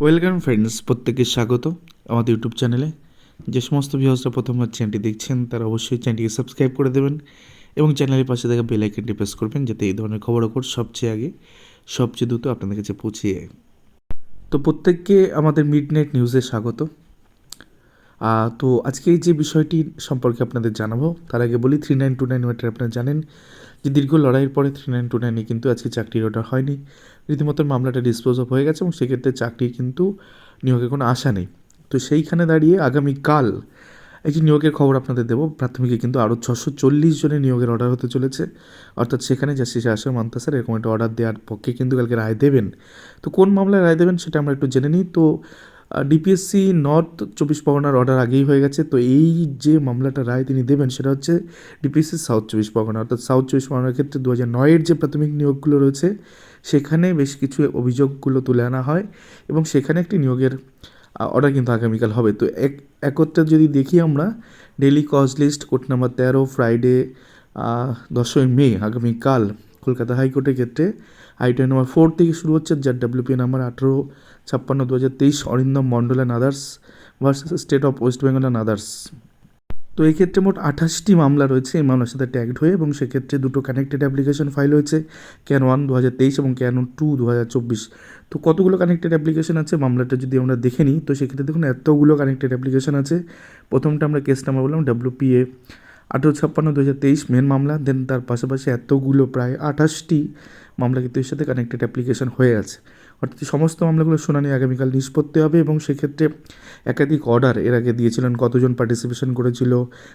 Welcome friends, প্রত্যেককে স্বাগত আমাদের ইউটিউব চ্যানেলে। যে সমস্ত ভিউয়ার্সরা প্রথমবার চ্যানেলটি দেখছেন তারা অবশ্যই চ্যানেলটিকে সাবস্ক্রাইব করে দেবেন এবং চ্যানেলের পাশে থাকা বেল আইকনটি প্রেস করবেন যাতে এই ধরনের খবরাখবর সবচেয়ে আগে সবচেয়ে দ্রুত আপনাদের কাছে পৌঁছে যায়। তো প্রত্যেককে আমাদের মিডনাইট নিউজে স্বাগত। তো আজকে এই যে বিষয়টি সম্পর্কে আপনাদের জানাবো তার আগে বলি 3929 ম্যাটার আপনারা জানেন যে দীর্ঘ লড়াইয়ের পরে 3929 কিন্তু আজকে চাকরির অর্ডার হয়নি, রীতিমতো মামলাটা ডিসপোজ অফ হয়ে গেছে এবং সেক্ষেত্রে চাকরির কিন্তু নিয়োগের কোনো আশা নেই। তো সেইখানে দাঁড়িয়ে আগামীকাল এই যে নিয়োগের খবর আপনাদের দেবো, প্রাথমিকে কিন্তু আরও 640 জনের নিয়োগের অর্ডার হতে চলেছে। অর্থাৎ সেখানে জাস্টিস আশা মান্তাসার এরকম একটা অর্ডার দেওয়ার পক্ষে কিন্তু কালকে রায় দেবেন। তো কোন মামলায় রায় দেবেন সেটা আমরা একটু জেনে নিই। তো ডিপিএসসি নর্থ 24 পরগনার অর্ডার আগেই হয়ে গেছে। তো এই যে মামলাটা রায় তিনি দেবেন সেটা হচ্ছে ডিপিএসসি সাউথ 24 পরগনা। অর্থাৎ সাউথ 24 পরগনার ক্ষেত্রে 2009-এর যে প্রাথমিক নিয়োগগুলো রয়েছে সেখানে বেশ কিছু অভিযোগগুলো তুলে আনা হয় এবং সেখানে একটি নিয়োগের অর্ডার কিন্তু আগামীকাল হবে। তো একত্রে যদি দেখি আমরা daily cause list court number 13 Friday 10ই মে আগামীকাল কলকাতা হাইকোর্টের ক্ষেত্রে আইটিআই নাম্বার 4 থেকে শুরু হচ্ছে, যার WP number 1856/2023 Arindam Mondal and others versus state of West Bengal and others. তো এই ক্ষেত্রে মোট 28টি মামলা রয়েছে এই মামলার সাথে ট্যাগড হয়ে এবং সেক্ষেত্রে দুটো কানেক্টেড অ্যাপ্লিকেশন ফাইল হয়েছে, ক্যান 1 2023 এবং ক্যান 2 2024। তো কতগুলো কানেক্টেড অ্যাপ্লিকেশন আছে মামলাটা যদি আমরা দেখে নিই তো সেক্ষেত্রে দেখুন এতগুলো কানেক্টেড অ্যাপ্লিকেশন আছে। প্রথমটা আমরা কেস নাম্বার বললাম ডাব্লিউপিএ 1856/2023 মেন মামলা, দেন তার পাশাপাশি এতগুলো প্রায় 28টি মামলা কিন্তু এর সাথে কানেক্টেড অ্যাপ্লিকেশন হয়ে আছে। অর্থাৎ সমস্ত মামলাগুলোর শুনানি আগামীকাল নিষ্পত্তি হবে এবং সেক্ষেত্রে একাধিক অর্ডার এর আগে দিয়েছিলেন, কতজন পার্টিসিপেশন করেছিল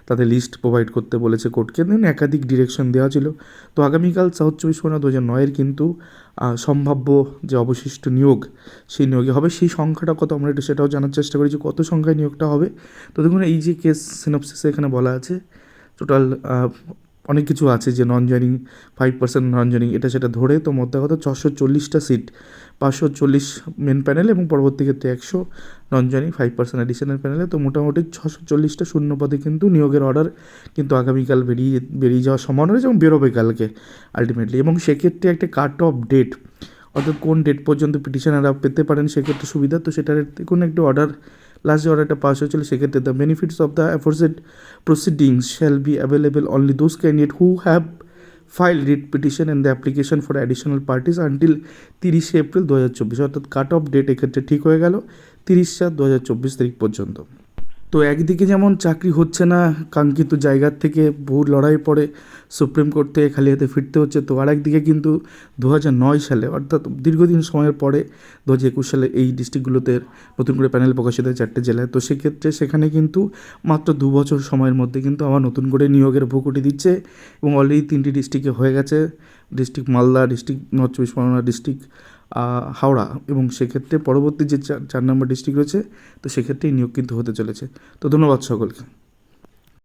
তাদের লিস্ট প্রোভাইড করতে বলেছে কোর্টকে, দেন একাধিক ডিরেকশন দেওয়া ছিল। তো আগামীকাল সাউথ 24 পরগনা 2009-এর কিন্তু সম্ভাব্য যে অবশিষ্ট নিয়োগ সেই নিয়োগে হবে। সেই সংখ্যাটা কত আমরা একটু সেটাও জানার চেষ্টা করেছি, কত সংখ্যায় নিয়োগটা হবে। তো দেখুন এই যে কেস সিনপসিসে এখানে বলা আছে টোটাল অনেক কিছু আছে যে নন জয়নিং 5% নন জয়নিং এটা সেটা ধরে, তো মোদ্দা কথা 640টা সিট, 540 মেন প্যানেল এবং পরবর্তী ক্ষেত্রে 100 নন জয়নিং 5% অ্যাডিশনাল প্যানেলে। তো মোটামুটি 640টা শূন্য পদে কিন্তু নিয়োগের অর্ডার কিন্তু আগামীকাল বেরিয়ে যাওয়ার সম্ভাবনা রয়েছে এবং বেরোবে কালকে আলটিমেটলি। এবং সেক্ষেত্রে একটা কাট অফ ডেট, অর্থাৎ কোন ডেট পর্যন্ত পিটিশনাররা পেতে পারেন সেক্ষেত্রে সুবিধা। তো সেটার কোনো একটি অর্ডার লাস্ট যে অর্ডারটা পাস হয়েছিল সেক্ষেত্রে the benefits of the aforesaid proceedings shall be available only those candidate who have file writ petition and the application for additional parties until 30 April 2024। অর্থাৎ কাট অফ ডেট এক্ষেত্রে ঠিক হয়ে গেল 30/4/2024 তারিখ পর্যন্ত। তো একদিকে যেমন চাকরি হচ্ছে না, কাঙ্ক্ষিত জায়গার থেকে বহু লড়াই পরে সুপ্রিম কোর্ট থেকে খালি হাতে ফিরতে হচ্ছে, তো আর একদিকে কিন্তু 2009 সালে অর্থাৎ দীর্ঘদিন সময়ের পরে 2021 সালে এই ডিস্ট্রিক্টগুলোতে নতুন করে প্যানেল প্রকাশিত হয় 4টে জেলায়। তো সেক্ষেত্রে সেখানে কিন্তু মাত্র 2 বছর সময়ের মধ্যে কিন্তু আবার নতুন করে নিয়োগের ভূকুটি দিচ্ছে এবং অলরেডি 3টি ডিস্ট্রিক্টে হয়ে গেছে, district Malda, district north 24 Pargana, district Howrah এবং সেক্ষেত্রে পরবর্তী যে 4 নম্বর ডিস্ট্রিক্ট রয়েছে তো সেক্ষেত্রেই নিয়োগ কিন্তু হতে চলেছে। তো ধন্যবাদ সকলকে।